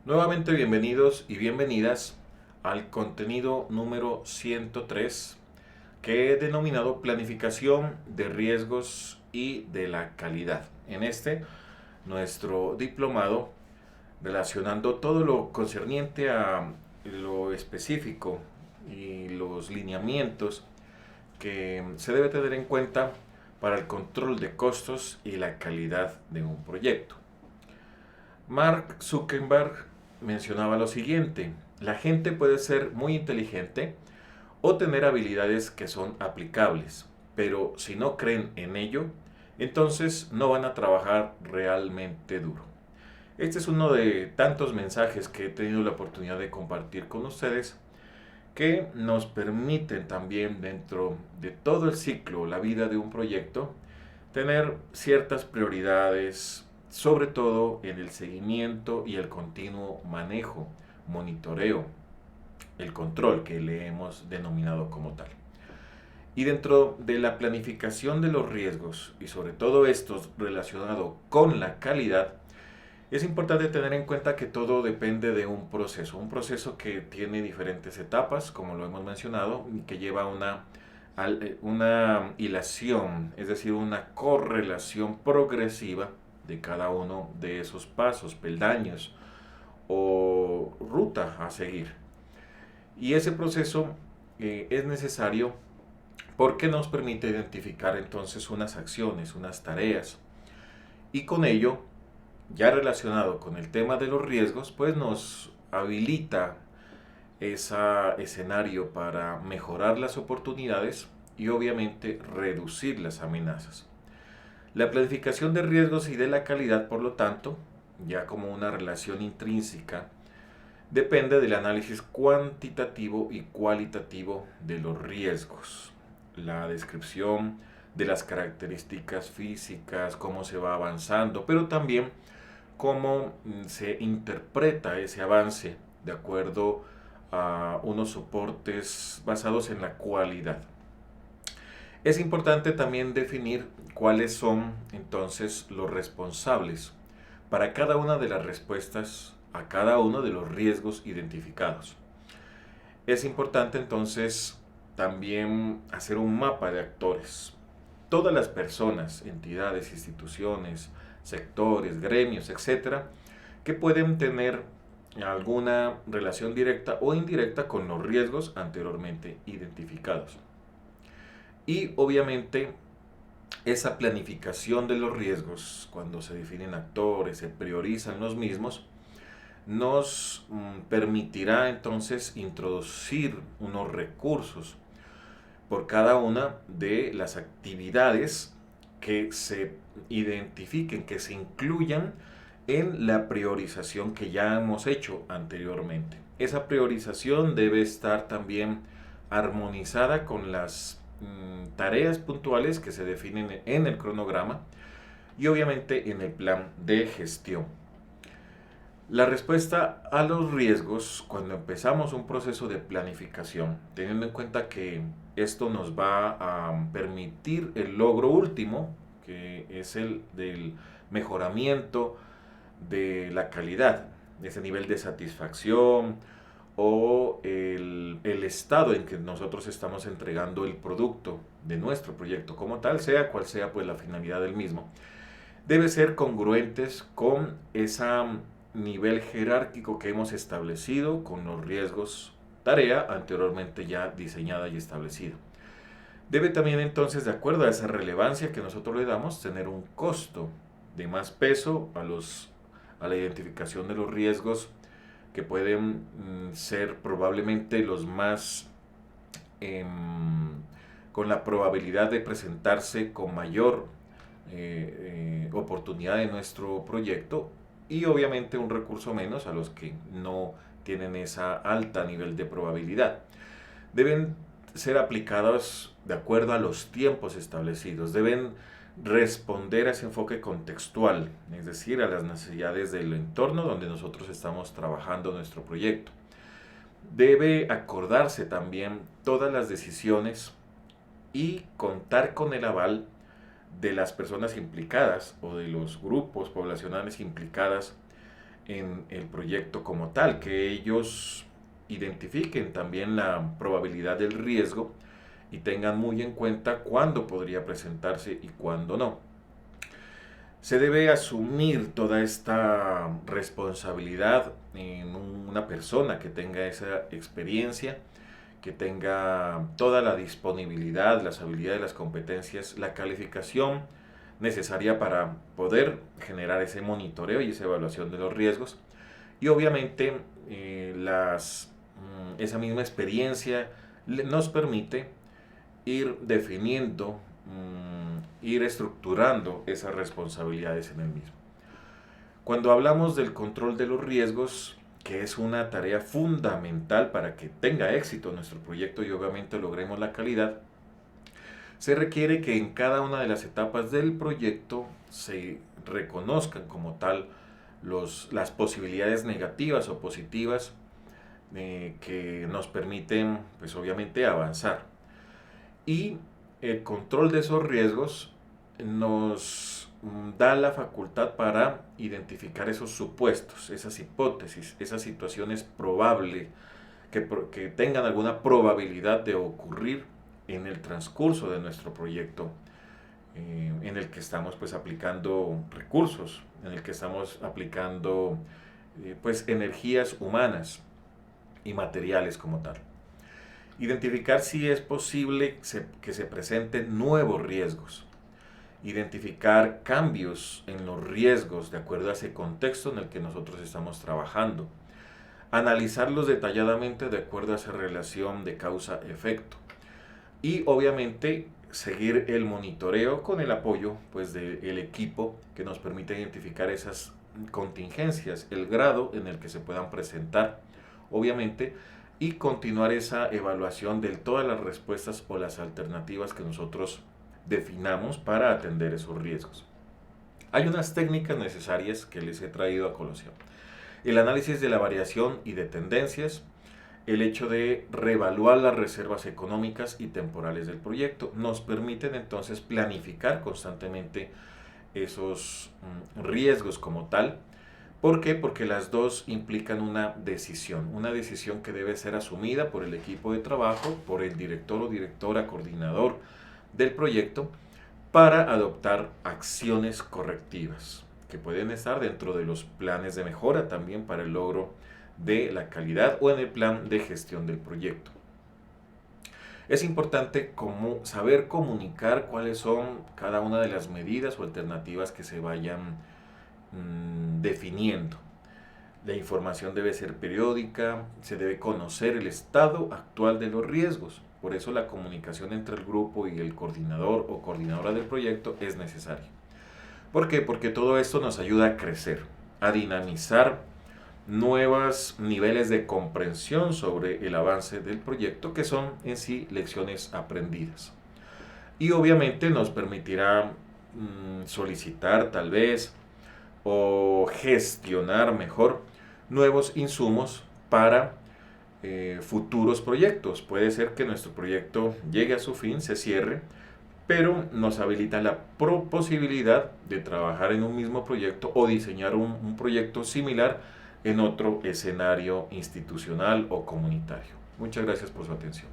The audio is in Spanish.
Nuevamente bienvenidos y bienvenidas al contenido número 103 que he denominado planificación de riesgos y de la calidad. En nuestro diplomado relacionando todo lo concerniente a lo específico y los lineamientos que se debe tener en cuenta para el control de costos y la calidad de un proyecto. Mark Zuckerberg mencionaba lo siguiente: la gente puede ser muy inteligente o tener habilidades que son aplicables, pero si no creen en ello, entonces no van a trabajar realmente duro. Este es uno de tantos mensajes que he tenido la oportunidad de compartir con ustedes que nos permiten también dentro de todo el ciclo, la vida de un proyecto, tener ciertas prioridades, sobre todo en el seguimiento y el continuo manejo, monitoreo, el control que le hemos denominado como tal. Y dentro de la planificación de los riesgos, y sobre todo estos relacionado con la calidad, es importante tener en cuenta que todo depende de un proceso que tiene diferentes etapas, como lo hemos mencionado, y que lleva una hilación, es decir, una correlación progresiva de cada uno de esos pasos, peldaños o ruta a seguir. Y ese proceso es necesario porque nos permite identificar entonces unas acciones, unas tareas, y con ello, ya relacionado con el tema de los riesgos, pues nos habilita ese escenario para mejorar las oportunidades y obviamente reducir las amenazas. La planificación de riesgos y de la calidad, por lo tanto, ya como una relación intrínseca, depende del análisis cuantitativo y cualitativo de los riesgos, la descripción de las características físicas, cómo se va avanzando, pero también cómo se interpreta ese avance de acuerdo a unos soportes basados en la cualidad. Es importante también definir cuáles son entonces los responsables para cada una de las respuestas a cada uno de los riesgos identificados. Es importante entonces también hacer un mapa de actores. Todas las personas, entidades, instituciones, sectores, gremios, etcétera, que pueden tener alguna relación directa o indirecta con los riesgos anteriormente identificados. Y obviamente esa planificación de los riesgos, cuando se definen actores, se priorizan los mismos, nos permitirá entonces introducir unos recursos por cada una de las actividades que se identifiquen, que se incluyan en la priorización que ya hemos hecho anteriormente. Esa priorización debe estar también armonizada con las tareas puntuales que se definen en el cronograma y obviamente en el plan de gestión. La respuesta a los riesgos cuando empezamos un proceso de planificación, teniendo en cuenta que esto nos va a permitir el logro último, que es el del mejoramiento de la calidad, ese nivel de satisfacción o el estado en que nosotros estamos entregando el producto de nuestro proyecto como tal, sea cual sea pues la finalidad del mismo, debe ser congruentes con ese nivel jerárquico que hemos establecido con los riesgos tarea anteriormente ya diseñada y establecida. Debe también entonces, de acuerdo a esa relevancia que nosotros le damos, tener un costo de más peso a la identificación de los riesgos que pueden ser probablemente los más con la probabilidad de presentarse con mayor oportunidad de nuestro proyecto, y obviamente un recurso menos a los que no tienen esa alta nivel de probabilidad. Deben ser aplicados de acuerdo a los tiempos establecidos, deben responder a ese enfoque contextual, es decir, a las necesidades del entorno donde nosotros estamos trabajando nuestro proyecto. Debe acordarse también todas las decisiones y contar con el aval de las personas implicadas o de los grupos poblacionales implicadas en el proyecto como tal, que ellos identifiquen también la probabilidad del riesgo y tengan muy en cuenta cuándo podría presentarse y cuándo no. Se debe asumir toda esta responsabilidad en una persona que tenga esa experiencia, que tenga toda la disponibilidad, las habilidades, las competencias, la calificación necesaria para poder generar ese monitoreo y esa evaluación de los riesgos. Y obviamente esa misma experiencia nos permite ir definiendo, ir estructurando esas responsabilidades en el mismo. Cuando hablamos del control de los riesgos, que es una tarea fundamental para que tenga éxito nuestro proyecto y obviamente logremos la calidad, se requiere que en cada una de las etapas del proyecto se reconozcan como tal las posibilidades negativas o positivas que nos permiten, pues obviamente, avanzar. Y el control de esos riesgos nos da la facultad para identificar esos supuestos, esas hipótesis, esas situaciones probables que tengan alguna probabilidad de ocurrir en el transcurso de nuestro proyecto, en el que estamos pues aplicando recursos, en el que estamos aplicando pues energías humanas y materiales como tal. Identificar si es posible que se presenten nuevos riesgos. Identificar cambios en los riesgos de acuerdo a ese contexto en el que nosotros estamos trabajando. Analizarlos detalladamente de acuerdo a esa relación de causa-efecto. Y obviamente seguir el monitoreo con el apoyo pues, del equipo que nos permite identificar esas contingencias, el grado en el que se puedan presentar, obviamente, y continuar esa evaluación de todas las respuestas o las alternativas que nosotros definamos para atender esos riesgos. Hay unas técnicas necesarias que les he traído a colación. El análisis de la variación y de tendencias, el hecho de reevaluar las reservas económicas y temporales del proyecto, nos permiten entonces planificar constantemente esos riesgos como tal. ¿Por qué? Porque las dos implican una decisión que debe ser asumida por el equipo de trabajo, por el director o directora, coordinador del proyecto, para adoptar acciones correctivas, que pueden estar dentro de los planes de mejora también para el logro de la calidad o en el plan de gestión del proyecto. Es importante saber comunicar cuáles son cada una de las medidas o alternativas que se vayan definiendo. La información debe ser periódica, se debe conocer el estado actual de los riesgos. Por eso la comunicación entre el grupo y el coordinador o coordinadora del proyecto es necesaria. ¿Por qué? Porque todo esto nos ayuda a crecer, a dinamizar nuevos niveles de comprensión sobre el avance del proyecto, que son en sí lecciones aprendidas. Y obviamente nos permitirá solicitar tal vez o gestionar mejor nuevos insumos para futuros proyectos. Puede ser que nuestro proyecto llegue a su fin, se cierre, pero nos habilita la posibilidad de trabajar en un mismo proyecto o diseñar un proyecto similar en otro escenario institucional o comunitario. Muchas gracias por su atención.